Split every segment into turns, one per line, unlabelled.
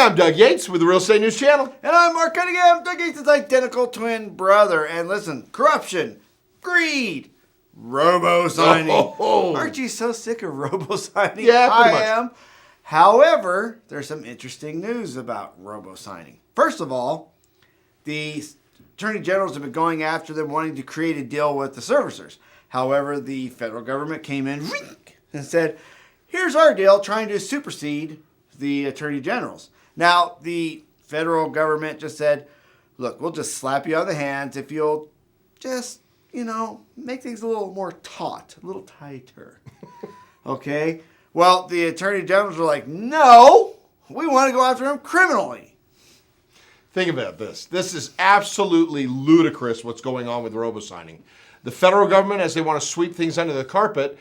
I'm Doug Yates with the Real Estate News Channel.
And I'm Mark Cunningham, Doug Yates' identical twin brother. And listen, corruption, greed, robo-signing. Aren't you so sick of robo-signing?
Yeah, pretty much.
I am. However, there's some interesting news about robo-signing. First of all, the attorney generals have been going after them, wanting to create a deal with the servicers. However, the federal government came in and said, here's our deal, trying to supersede the attorney generals. Now, the federal government just said, look, we'll just slap you on the hands if you'll just, make things a little more taut, a little tighter. Okay? Well, the attorney generals were like, no, we want to go after him criminally.
Think about this. This is absolutely ludicrous what's going on with robo-signing. The federal government, as they want to sweep things under the carpet,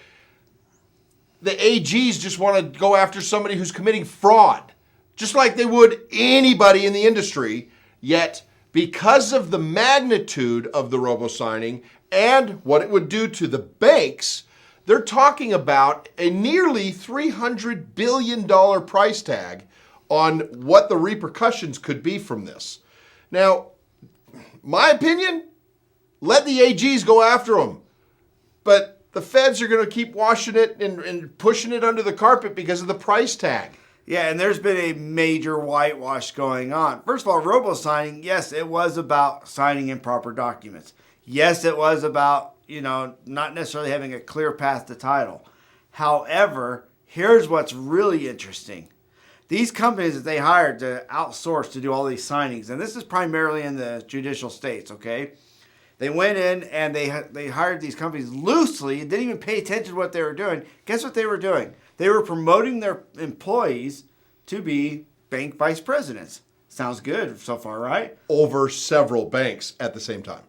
the AGs just want to go after somebody who's committing fraud, just like they would anybody in the industry. Yet, because of the magnitude of the robo-signing and what it would do to the banks, they're talking about a nearly $300 billion price tag on what the repercussions could be from this. Now, my opinion, let the AGs go after them. But the feds are going to keep washing it and pushing it under the carpet because of the price tag.
Yeah, and there's been a major whitewash going on. First of all, robo-signing, yes, it was about signing improper documents. Yes, it was about, not necessarily having a clear path to title. However, here's what's really interesting. These companies that they hired to outsource to do all these signings, and this is primarily in the judicial states, okay? They went in and they hired these companies loosely and didn't even pay attention to what they were doing. Guess what they were doing? They were promoting their employees to be bank vice presidents. Sounds good so far, right?
Over several banks at the same time.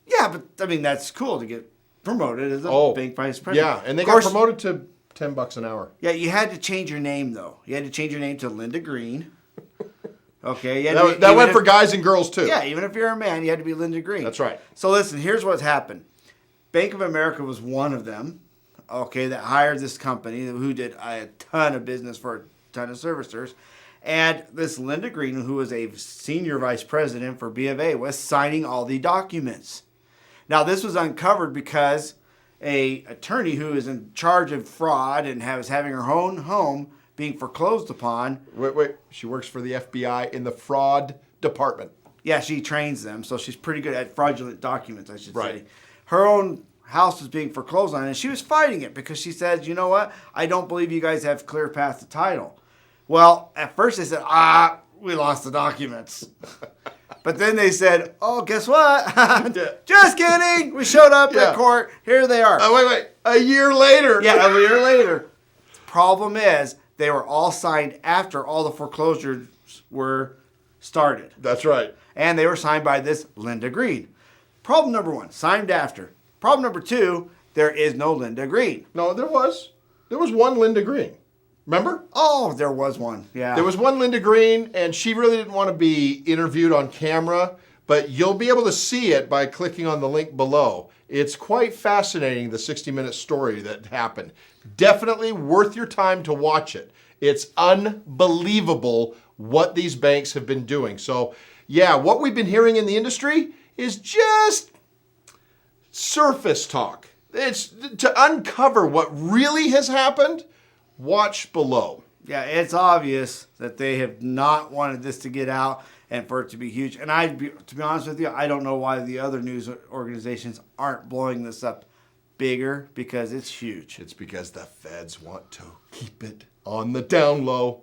Yeah, but that's cool to get promoted as a bank vice president.
Yeah, and they got promoted to $10 an hour.
Yeah, you had to change your name though. You had to change your name to Linda Green. Okay,
that went for guys and girls too.
Yeah, even if you're a man, you had to be Linda Green.
That's right.
So listen, here's what's happened. Bank of America was one of them, that hired this company who did a ton of business for a ton of servicers. And this Linda Green, who was a senior vice president for B of A, was signing all the documents. Now, this was uncovered because a attorney who is in charge of fraud and was having her own home being foreclosed upon.
Wait. She works for the FBI in the fraud department.
Yeah, she trains them, so she's pretty good at fraudulent documents, I should say.
Right.
Her own house was being foreclosed on, and she was fighting it because she said, you know what? I don't believe you guys have clear path to title. Well, at first they said, we lost the documents. But then they said, oh, guess what? Just kidding. We showed up at court. Here they are.
Wait. A year later.
Yeah, a year later. Problem is, they were all signed after all the foreclosures were started.
That's right.
And they were signed by this Linda Green. Problem number one, signed after. Problem number two, there is no Linda Green.
No, there was. There was one Linda Green. Remember?
Oh, there was one. Yeah.
There was one Linda Green, and she really didn't want to be interviewed on camera, but you'll be able to see it by clicking on the link below. It's quite fascinating, the 60-minute story that happened. Definitely worth your time to watch it. It's unbelievable what these banks have been doing. So, yeah, what we've been hearing in the industry is just surface talk. It's to uncover what really has happened. Watch below.
Yeah, it's obvious that they have not wanted this to get out and for it to be huge. And to be honest with you, I don't know why the other news organizations aren't blowing this up bigger, because it's huge.
It's because the feds want to keep it on the down low.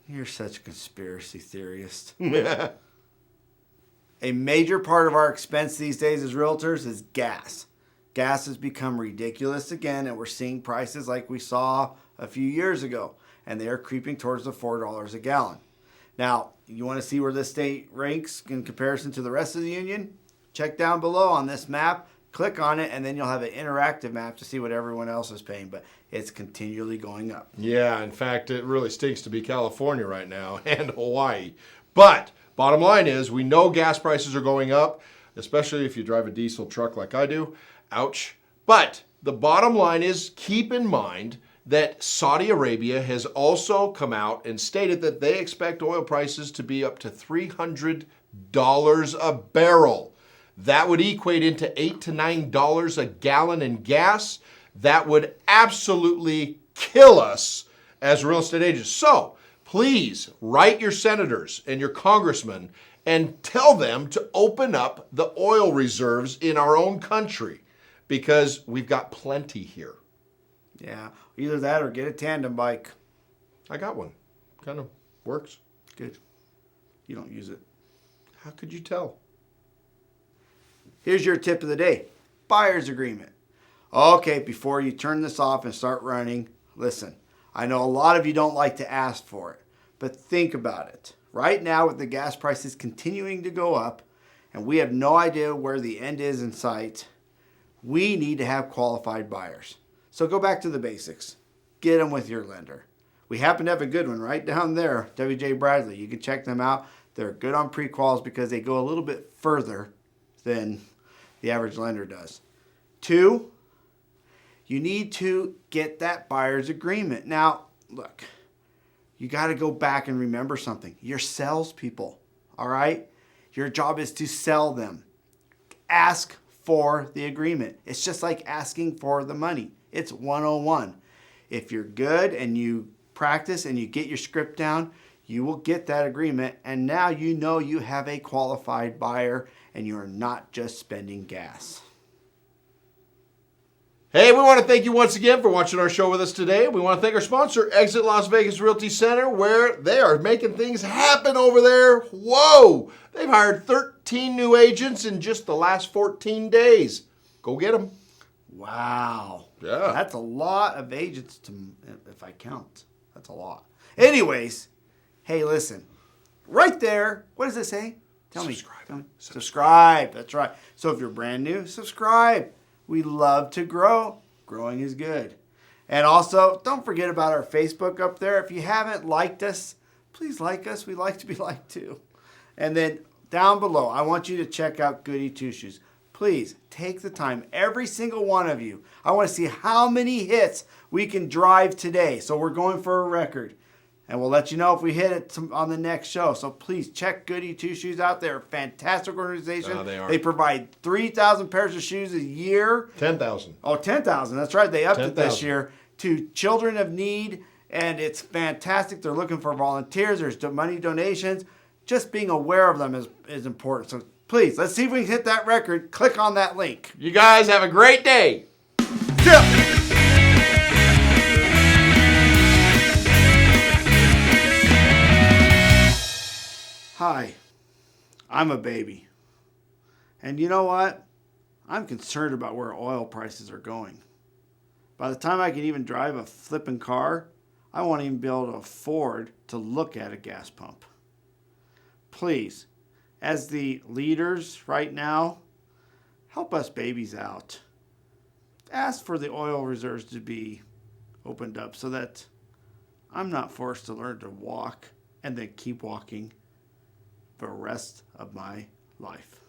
You're such a conspiracy theorist. A major part of our expense these days as realtors is gas. Gas has become ridiculous again, and we're seeing prices like we saw a few years ago, and they are creeping towards the $4 a gallon. Now, you want to see where this state ranks in comparison to the rest of the union? Check down below on this map, click on it, and then you'll have an interactive map to see what everyone else is paying, but it's continually going up.
Yeah, in fact, it really stinks to be California right now and Hawaii. But bottom line is, we know gas prices are going up, especially if you drive a diesel truck like I do. Ouch. But the bottom line is, keep in mind, that Saudi Arabia has also come out and stated that they expect oil prices to be up to $300 a barrel. That would equate into $8 to $9 a gallon in gas. That would absolutely kill us as real estate agents. So please write your senators and your congressmen and tell them to open up the oil reserves in our own country because we've got plenty here.
Yeah, either that or get a tandem bike.
I got one. Kind of works.
Good. You don't use it.
How could you tell?
Here's your tip of the day. Buyer's agreement. Okay, before you turn this off and start running, listen. I know a lot of you don't like to ask for it, but think about it. Right now, with the gas prices continuing to go up, and we have no idea where the end is in sight, we need to have qualified buyers. So go back to the basics. Get them with your lender. We happen to have a good one right down there, W.J. Bradley. You can check them out. They're good on pre-quals because they go a little bit further than the average lender does. 2, you need to get that buyer's agreement. Now, look, you got to go back and remember something. You're salespeople, all right? Your job is to sell them. Ask for the agreement. It's just like asking for the money. It's 101. If you're good and you practice and you get your script down, you will get that agreement. And now you know you have a qualified buyer and you're not just spending gas.
Hey, we want to thank you once again for watching our show with us today. We want to thank our sponsor, Exit Las Vegas Realty Center, where they are making things happen over there. Whoa! They've hired 13 new agents in just the last 14 days. Go get them.
Wow.
Yeah.
That's a lot of agents, if I count. That's a lot. Anyways, hey, listen. Right there, what does it say? Tell me. Subscribe. That's right. So if you're brand new, subscribe. We love to grow. Growing is good. And also, don't forget about our Facebook up there. If you haven't liked us, please like us. We like to be liked too. And then down below, I want you to check out Goody Two Shoes. Please take the time, every single one of you. I want to see how many hits we can drive today. So we're going for a record. And we'll let you know if we hit it on the next show. So please check Goody Two Shoes out. They're a fantastic organization.
They are.
They provide 3,000 pairs of shoes a year.
10,000.
Oh, 10,000. That's right. They upped it
10,000.
this year to children of need. And it's fantastic. They're looking for volunteers. There's money donations. Just being aware of them is important. So please, let's see if we can hit that record. Click on that link.
You guys have a great day.
Yeah. Hi, I'm a baby. And you know what? I'm concerned about where oil prices are going. By the time I can even drive a flipping car, I won't even be able to afford to look at a gas pump. Please, as the leaders right now, help us babies out. Ask for the oil reserves to be opened up so that I'm not forced to learn to walk and then keep walking for the rest of my life.